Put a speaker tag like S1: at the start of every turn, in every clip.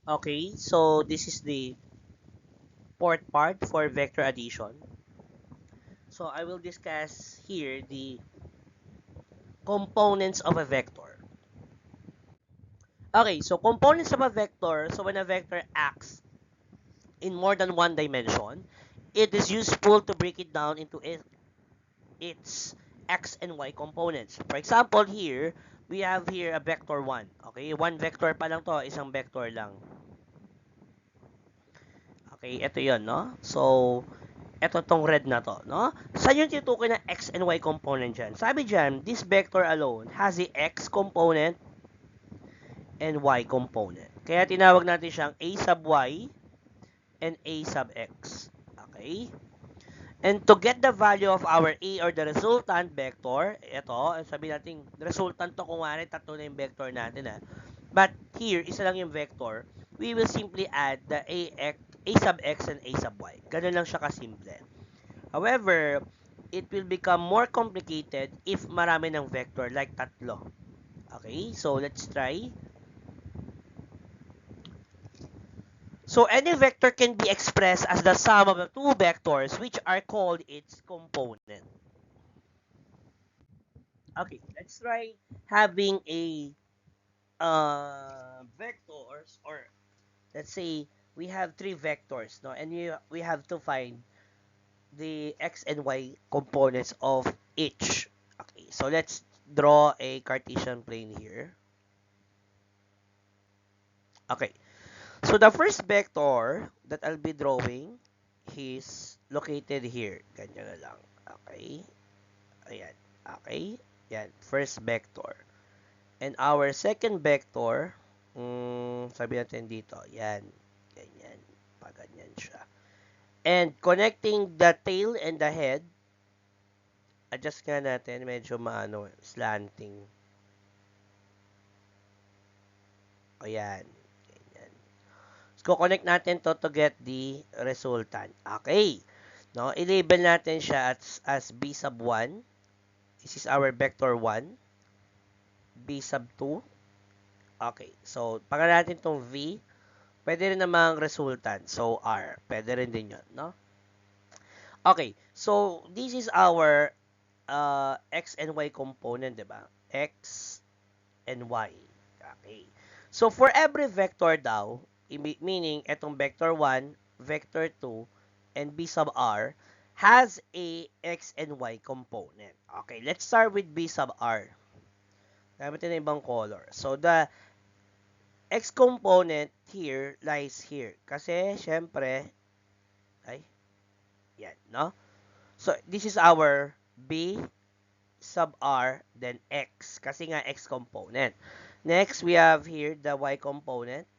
S1: Okay, so this is the fourth part for vector addition. So I will discuss here the components of a vector. Okay, so components of a vector. So when a vector acts in more than one dimension, it is useful to break it down into its x and y components. For example, here, we have here a vector 1. Okay, one vector pa lang to, isang vector lang. Okay, ito yon, no? So, ito tong red na to, no? Saan yung tinutukoy na x and y component dyan? Sabi dyan, this vector alone has the x component and y component. Kaya tinawag natin siyang a sub y and a sub x. Okay? And to get the value of our a or the resultant vector, ito, sabi natin, resultant to kung wari, tatlo na yung vector natin. But here, isa lang yung vector. We will simply add the a sub x and a sub y. Ganun lang siya kasimple. However, it will become more complicated if marami ng vector, like tatlo. Okay, so let's try. So any vector can be expressed as the sum of the two vectors which are called its component. Okay, let's try having a vectors, or let's say we have three vectors, no, and we have to find the x and y components of each. Okay, so let's draw a Cartesian plane here. Okay, so the first vector that I'll be drawing is located here. Ganyan na lang. Okay, ayan. Okay, yan, first vector. And our second vector, sabi natin dito, yan, ganyan, paganyan siya. And connecting the tail and the head, adjust nga natin, medyo maano, slanting. O yan, ganyan. So, connect natin to get the resultant. Okay. No, i-label natin siya as B sub 1. This is our vector 1. B sub 2. Okay. So, pangalan natin tong V. Pwede rin namang resultant. So, R. Pwede rin din yun, no? Okay. So, this is our X and Y component, di ba? X and Y. Okay. So, for every vector daw, meaning itong vector 1, vector 2, and B sub R, has a X and Y component. Okay, let's start with B sub R. Gamit na ibang color. So, the X component here lies here. Kasi, syempre, ay, yan, no? So, this is our B sub R, then X. Kasi nga, X component. Next, we have here the Y component.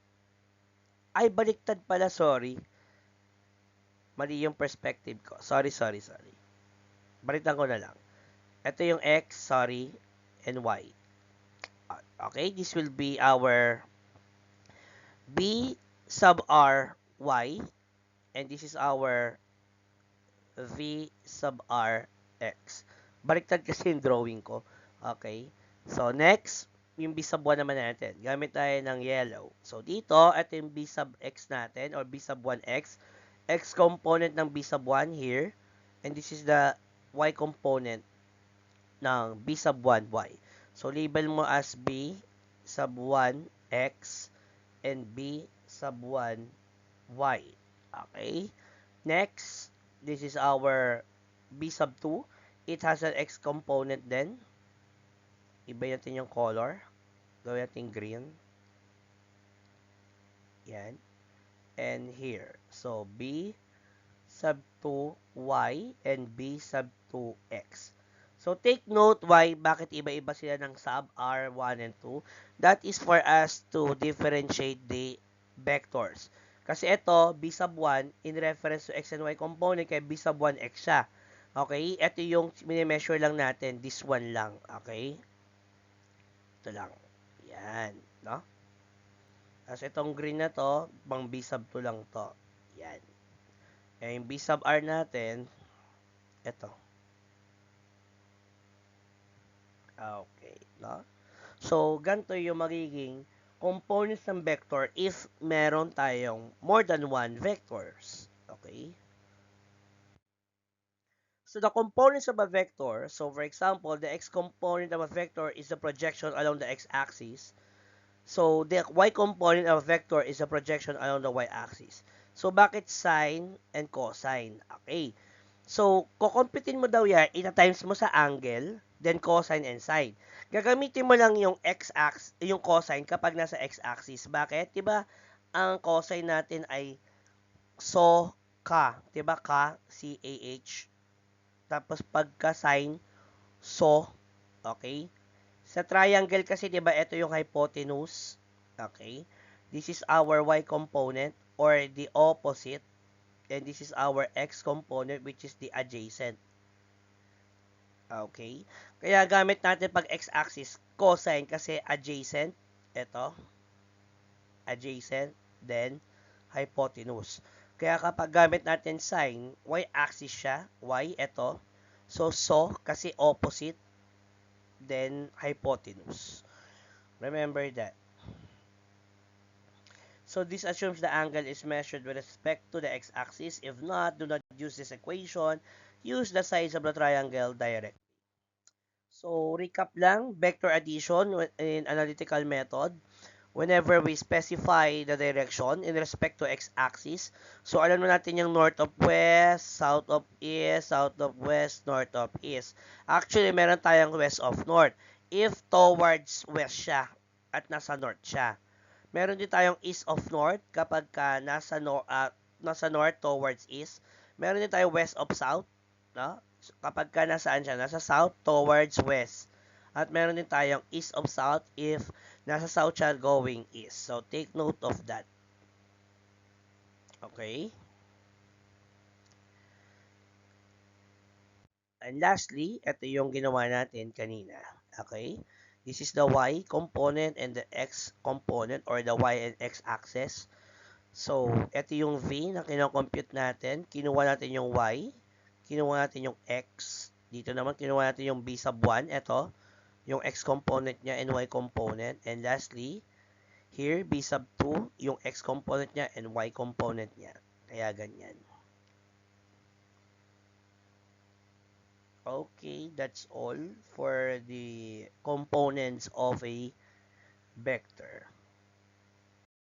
S1: Ay, baliktad pala, sorry. Mali yung perspective ko. Sorry. Baliktad ko na lang. Ito yung X, sorry, and Y. Okay, this will be our B sub R Y, and this is our V sub R X. Baliktad kasi yung drawing ko. Okay, so next, yung B sub 1 naman natin. Gamit tayo ng yellow. So dito, ito yung B sub X natin, or B sub 1X. X component ng B sub 1 here. And this is the Y component ng B sub 1Y. So, label mo as B sub 1X and B sub 1Y. Okay? Next, this is our B sub 2. It has an X component then. Iba natin yung color. Gawin natin green. Yan. And here. So, B sub 2Y and B sub 2X. So, take note why, bakit iba-iba sila ng sub R1 and 2. That is for us to differentiate the vectors. Kasi ito, B sub 1, in reference to X and Y component, kaya B sub 1X siya. Okay? Ito yung mini-measure lang natin. This one lang. Okay? Ito lang. Yan. No? Tapos itong green na to, pang B sub 2 lang to. Yan. Kaya yung B sub R natin, ito. Okay, no? So, ganito yung magiging components ng vector if meron tayong more than one vectors. Okay? So the components of a vector, so for example, the x component of a vector is the projection along the x-axis. So the y component of a vector is the projection along the y-axis. So bakit sine and cosine? Okay. So, kukumpitin mo daw yan, ita-times mo sa angle, then cosine and sine. Gagamitin mo lang yung x-axis, yung cosine kapag nasa x-axis. Bakit? 'Di ba? Ang cosine natin ay so ka, 'di ba? Ka, C-A-H. Tapos pagka sine, so, okay? Sa triangle kasi 'di ba, ito yung hypotenuse. Okay? This is our y component or the opposite. And this is our x component which is the adjacent. Okay? Kaya gamit natin pag x-axis cosine kasi adjacent. Ito. Adjacent. Then, hypotenuse. Kaya kapag gamit natin sine, y-axis siya. Y, ito. So kasi opposite. Then, hypotenuse. Remember that. So this assumes the angle is measured with respect to the x-axis. If not, do not use this equation. Use the size of the triangle directly. So recap lang, vector addition in analytical method. Whenever we specify the direction in respect to x-axis, so alam mo natin yung north of west, south of east, south of west, north of east. Actually, meron tayong west of north. If towards west siya at nasa north siya. Meron din tayong east of north kapag ka nasa north towards east. Meron din tayong west of south, no? Kapag ka nasaan siya, nasa south towards west. At meron din tayong east of south if nasa south siya going east. So take note of that. Okay? And lastly, ito yung ginawa natin kanina. Okay? This is the y component and the x component or the y and x axis. So, ito yung v na kinocompute natin. Kinuha natin yung y. Kinuha natin yung x. Dito naman, kinuha natin yung b sub 1. Ito, yung x component niya and y component. And lastly, here, b sub 2, yung x component niya and y component niya. Kaya ganyan. Okay, that's all for the components of a vector.